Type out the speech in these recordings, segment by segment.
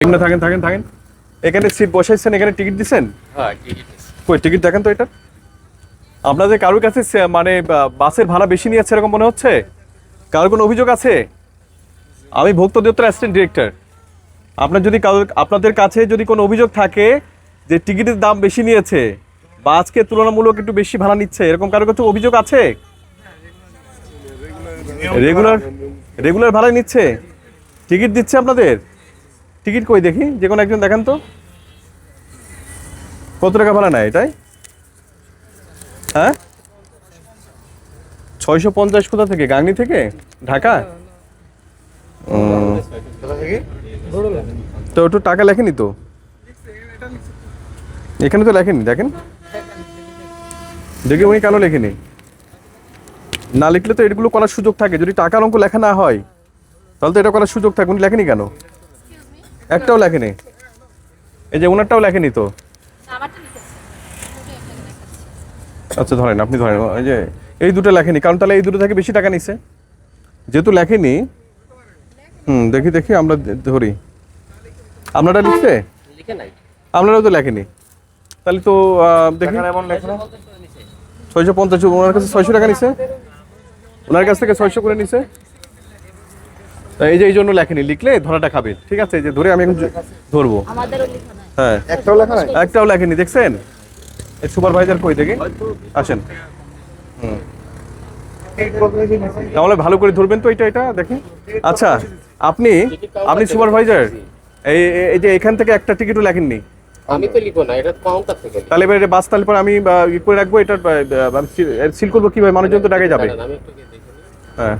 এখানে থাকেন থাকেন থাকেন এখানে সিট বসাইছেন, এখানে টিকিট দিছেন? হ্যাঁ, টিকিট আছে। কই টিকিট দেখেন তো এটা। আপনাদের কারোর কাছে মানে বাসের ভাড়া বেশি নিয়েছে এরকম মনে হচ্ছে? কারোর কোনো অভিযোগ আছে? আমি ভোক্তা অধিদপ্তর অ্যাসিস্ট্যান্ট ডিরেক্টর। আপনার যদি আপনাদের কাছে যদি কোনো অভিযোগ থাকে যে টিকিটের দাম বেশি নিয়েছে বা আজকে তুলনামূলক একটু বেশি ভাড়া নিচ্ছে, এরকম কারোর কাছে অভিযোগ আছে? রেগুলার রেগুলার ভাড়া নিচ্ছে, টিকিট দিচ্ছে আপনাদের? টিকিট কই দেখি, যে কোনো একজন দেখান তো কত টাকা ভাড়া নেয় এটাই। হ্যাঁ, 650। কোথা থেকে? গাংনী থেকে? ঢাকা? তো একটু টাকা লেখেনি তো, এখানে তো লেখেনি। দেখেন দেখি উনি কেন লেখেনি। না লিখলে তো এগুলো করার সুযোগ থাকে, যদি টাকার অঙ্ক লেখা না হয় তাহলে তো এটা করার সুযোগ থাকে। উনি লেখেনি কেন? একটাও লেখেনি। এই যে ওনারটাও লেখেনি তো। আচ্ছা ধরেন, আপনি ধরেন এই যে এই দুটো লেখেনি, কারণ তাহলে এই দুটো থেকে বেশি টাকা নিছে যেহেতু লেখেনি। দেখি দেখি আমরা ধরি। আপনারা লিখছে? লিখে নাই। আপনারাও তো লেখেনি, তাহলে তো দেখি 650। ওনার কাছে 600 টাকা নিছে, ওনার কাছ থেকে 600 করে নিছে। এই যে এই জন্য লেখেনি, লিখলে ধরাটা খাবে। ঠিক আছে, এই যে ধরে আমি এখন ধরবো। হ্যাঁ, একটাও লেখেনি। দেখছেন? এই সুপারভাইজার কই দেখি, আসেন। তাহলে ভালো করে ধরবেন তো, এটা দেখি। আচ্ছা, আপনি আপনি সুপারভাইজার, এই যে এখান থেকে একটা টিকিটও লেখেননি। আমি তো লিখবো না, এটা কাউন্টার থেকে। তাহলে এবার বাস, তাহলে পরে আমি ই করে রাখবো এটা, সিল করবো কিভাবে? মানুষজন তো ডাকে যাবে। আমি একটু দেখে নিই। হ্যাঁ,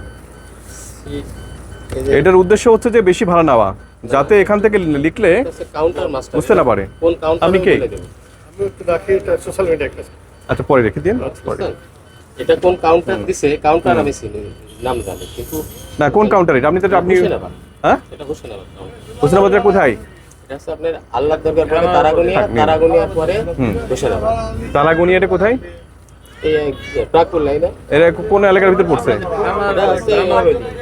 এই যে এটার উদ্দেশ্য হচ্ছে যে বেশি ভাড়া নেওয়া, যাতে এখান থেকে লিখলে কাউন্টার মাস্টার বুঝতে না পারে। কোন কাউন্টার আপনি কে? আমি একটু রাখি, এটা সোশ্যাল মিডিয়া একটা। আচ্ছা পরে রেখে দিন, পরে। এটা কোন কাউন্টার দিছে, কাউন্টার আমি চিনি, নাম জানি কিন্তু না, কোন কাউন্টার এটা? আপনি তো আপনি হোসেনাবাদ। হ্যাঁ, এটা হোসেনাবাদ কাউন্টার। হোসেনাবাদের কোথায়? এটা হচ্ছে আপনার আল্লাহ দরবার পরে তারাগনিয়ার পরে হোসেনাবাদ। তালাগনিয়াটা কোথায়? এই প্রাগপুর লাইনে। এটা কোন এলাকার ভিতর পড়ছে? এটা হচ্ছে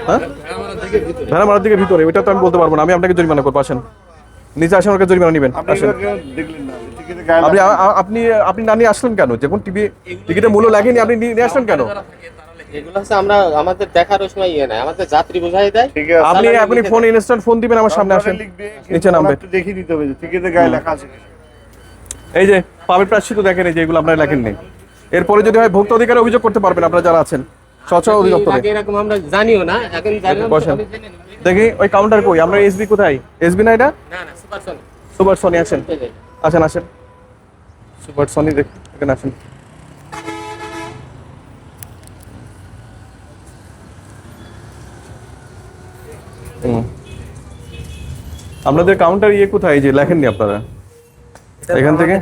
হ্যাঁ, ভেড়ামারার দিকে ভিতরে। এটা তো আমি বলতে পারবো না, আমি আপনাকে জরিমানা করবো। আসেন নিচে আসেন, ওকে জরিমানা নেবেন। আসেন। দেখলেন না টিকিটে গায়ে আপনি আপনি আপনি না নিয়ে আসলেন কেন? যখন টিকিটের মূল্য লাগেনি আপনি নিয়ে আসলেন কেন? এগুলো হচ্ছে আমরা আমাদের দেখার সময় ইয়ে নাই, আমাদের যাত্রী বোঝাই দেয়। ঠিক আছে, আপনি আপনি ফোন ইনস্ট্যান্ট ফোন দিবেন আমার সামনে। আসেন, লিখবে, নিচে নামবে। একটু দেখে নিতে হবে যে টিকিটে গায়ে লেখা আছে কিনা। এই যে পাবের প্রায়শ্চিত্ত দেখেন, এই যে এগুলো আপনারা লেখেননি। এরপরে যদি হয় ভোক্তা অধিকারে অভিযোগ করতে পারবেন আপনারা যারা আছেন স্বচ্ছ অধিদপ্তরে। আগে এরকম আমরা জানিও না, এখন জানলাম তো বসেন আমি জেনে নিই। দেখি ওই কাউন্টার কই। আমরা এসবি কোথায়? এসবি না এটা? না না, সুপার সনি। Super Sony. আসেন আসেন আসেন, সুপার সনি এখানে আসেন। আপনাদের কাউন্টার ইয়ে কোথায় যে লেখেননি আপনারা? এখান থেকে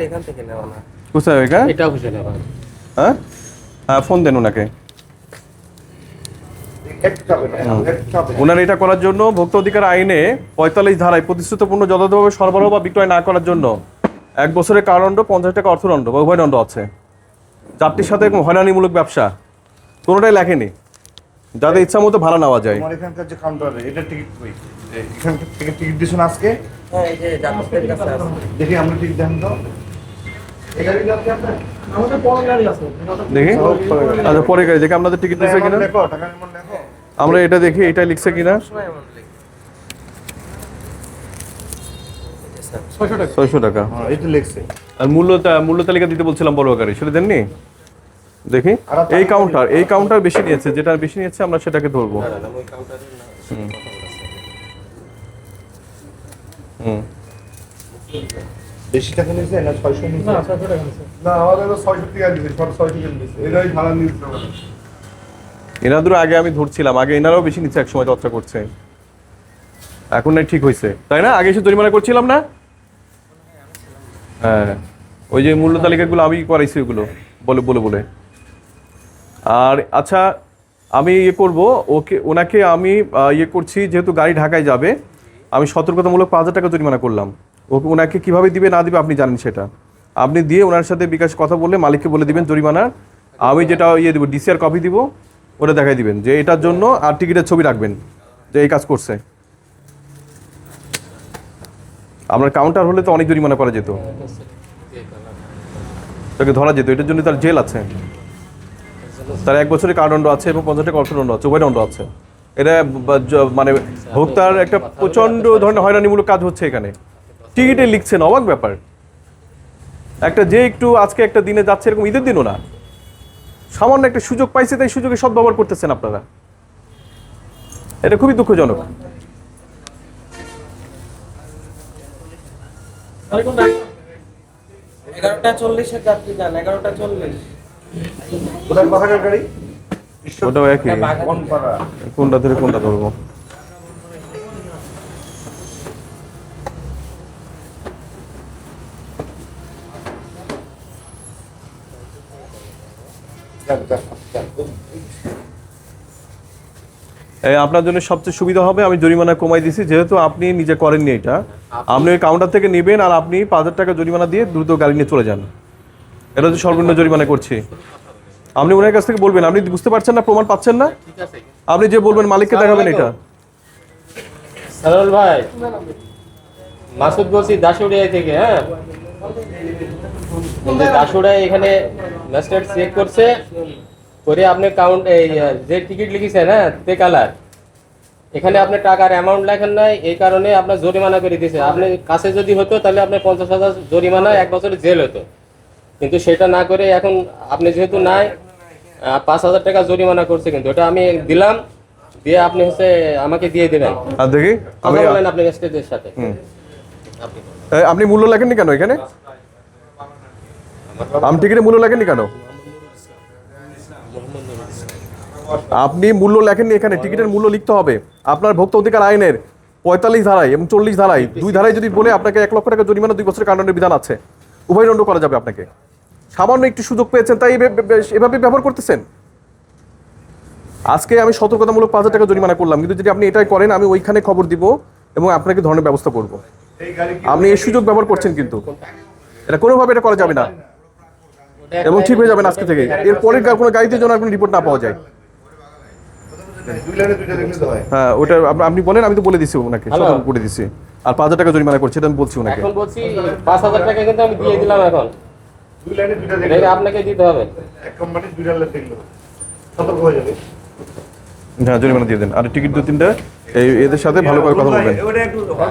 নেওয়া না। কোথায় এটা? এটা হোসেনাবাদ। হ্যাঁ হ্যাঁ, ফোন দেন ওনাকে। একটু হবে না, একটু হবে। ওনার এটা করার জন্য ভোক্তা অধিকার আইনে 45 ধারায় প্রতিশ্রুত পণ্য যথাযথভাবে সরবরাহ বা বিক্রয় না করার জন্য 1 বছরের কারাদণ্ড, 50 টাকা অর্থদণ্ড বা উভয়দণ্ড আছে। যাত্রীর সাথে হয়রানিমূলক ব্যবসা কোনোটাই লেখেনি, যাতে ইচ্ছা মতো ভাড়া নেওয়া যায়। তোমার এখানকার যে কাউন্টারে এটা টিকিট কই? এখান থেকে টিকিট দিছেন আজকে? হ্যাঁ, এই যে যাত্রীদের কাছে আছে। দেখি আমরা টিকিট দেন তো। এটা কি আপনি আপনার? দেখি আচ্ছা, পরে গাড়ি দেখি আপনাদের টিকিট দিচ্ছে কিনা। দেখো টাকা এমন দেখো। আমরা এটা দেখি, এটা লিখছে কিনা। 600 টাকা। হ্যাঁ, এই তো লিখছে। আর মূল্য তালিকা দিতে বলছিলাম বড় আকারে, সেটা দেননি। দেখি এই কাউন্টার বেশি নিয়েছে, যেটা বেশি নিয়েছে আমরা সেটাকে ধরবো। ওই কাউন্টারের না। বেশি টাকা নিয়েছে না 600 নিয়েছে? না 600 টাকা নিয়েছে। না আমাদের তো 600 টাকা দিয়েছে, 600 টাকা দিয়েছে। এরাই ভাড়া নিয়েছে। এনাদের আগে আমি ধরছিলাম, আগে এনারাও বেশি নিচ্ছে, এক সময় চর্চা করছে। এখন নাই ঠিক হয়েছে, তাই না? আগে এসে জরিমানা করছিলাম না? হ্যাঁ, ওই যে মূল্য তালিকাগুলো আমি করাইছি ওগুলো বলে বলে বলে। আর আচ্ছা, আমি ইয়ে করবো ওনাকে আমি ইয়ে করছি, যেহেতু গাড়ি ঢাকায় যাবে, আমি সতর্কতামূলক 5000 টাকা জরিমানা করলাম। ওনাকে কিভাবে দিবে না দিবে আপনি জানেন সেটা। আপনি দিয়ে ওনার সাথে বিকাশ কথা বললে মালিককে বলে দিবেন জরিমানা। আমি যেটা ইয়ে দিব, ডিসিআর কপি দিব, ওটা দেখাই দিবেন যে এটার জন্য, আর টিকিটের ছবি রাখবেন যে এই কাজ করছে। আপনার কাউন্টার হলে তো অনেক জরিমানা করা যেত, তাকে ধরা যেত, এটার জন্য তার জেল আছে, তার 1 বছরের কারাদণ্ড আছে এবং 50 টাকা অর্থদণ্ড আছে, উভয় দণ্ড আছে। এটা মানে ভোক্তার একটা প্রচণ্ড ধরনের হয়রানিমূলক কাজ হচ্ছে এখানে। টিকিটে লিখছেন, অবাক ব্যাপার। একটা যে একটু আজকে একটা দিনে যাচ্ছে, এরকম ঈদের দিনও না, সামান্য একটা সুযোগ পাইছে, তাই সুযোগে সদ্ব্যবহার করতেছেন আপনারা। এটা খুবই দুঃখজনক। কোথায় কোথাকার গাড়ি? ওটাও একই, বনপাড়া। কোনটা ধরে কোনটা ধরবো? আপনার জন্য সবচেয়ে সুবিধা হবে, আমি জরিমানা কমাই দিছি, যেহেতু আপনি নিজে করেননি এটা। আপনি ওই কাউন্টার থেকে নেবেন আর আপনি 5,000 টাকা জরিমানা দিয়ে দ্রুত গাড়ি নিয়ে চলে যান। এটা হচ্ছে সর্বনিম্ন জরিমানা করছি। আপনি ওনার কাছ থেকে বলবেন, আপনি বুঝতে পারছেন না, প্রমাণ পাচ্ছেন না, আপনি যে বলবেন মালিককে দেখাবেন এটা। সরল ভাই, মাসুদ বলছি দাসুড়িয়া থেকে। হ্যাঁ, দাসুড়িয়া এখানে ম্যাজিস্ট্রেট চেক করছে, করে আপনি কাউন্ট এই যে টিকিট লিখেছেন, হ্যাঁ তে কালার, এখানে আপনি টাকার অ্যামাউন্ট লেখেন নাই, এই কারণে আপনার জরিমানা করে দিয়েছে। আপনি কাছে যদি হতো তাহলে আপনার 50,000 জরিমানা, 1 বছরের জেল হতো, কিন্তু সেটা না করে এখন আপনি যেহেতু নাই 5,000 টাকা জরিমানা করছে। কিন্তু ওটা আমি দিলাম, দিয়ে আপনি হচ্ছে আমাকে দিয়ে দেবেন। আর দেখি কথা বলেন আপনি ম্যাজিস্ট্রেটের সাথে। আপনি মূল্য লেখেননি কেন এখানে? আপনি টিকিটে মূল্য লেখেননি কেন? আপনি মূল্য লেখেননি এখানে, টিকিটের মূল্য লিখতে হবে। আপনার ভোক্তা অধিকার আইনের 45 ধারায় এবং 40 ধারায়, 2 ধারায় যদি বলে আপনাকে 1 লক্ষ টাকা জরিমানা, 2 বছরের কারাদণ্ডের বিধান আছে, উভয় দণ্ড করা যাবে আপনাকে। সামান্য একটু সুযোগ পেয়েছেন তাই এভাবে ব্যবহার করতেছেন। আজকে আমি সতর্কতামূলক 5,000 টাকা জরিমানা করলাম, কিন্তু যদি আপনি এটাই করেন আমি ওইখানে খবর দিব এবং আপনাকে ধরনের ব্যবস্থা করব। আপনি এই সুযোগ ব্যবহার করছেন, কিন্তু এটা কোনোভাবে এটা করা যাবে না এবং ঠিক হয়ে যাবেন আজকে থেকে। এরপরের কোনো গাড়িতে যেন কোনো রিপোর্ট না পাওয়া যায়। হ্যাঁ, ওটা আপনি বলেন, আমি তো বলে দিছি ওনাকে, সতর্ক করে দিছি। আর 5,000 টাকা জরিমানা করছে, এটা আমি বলছি ওনাকে। এখন বলছি 5,000 টাকা কিন্তু আমি দিয়ে দিলাম, এখন এটা আপনাকে দিতে হবে। এক কোম্পানি 2 লাইনে দেখলো, সতর্ক হয়ে যাবে। হ্যাঁ, জরিমানা দিয়ে দেন। আর টিকিট 2-3টা এদের সাথে ভালো করে কথা বলবেন।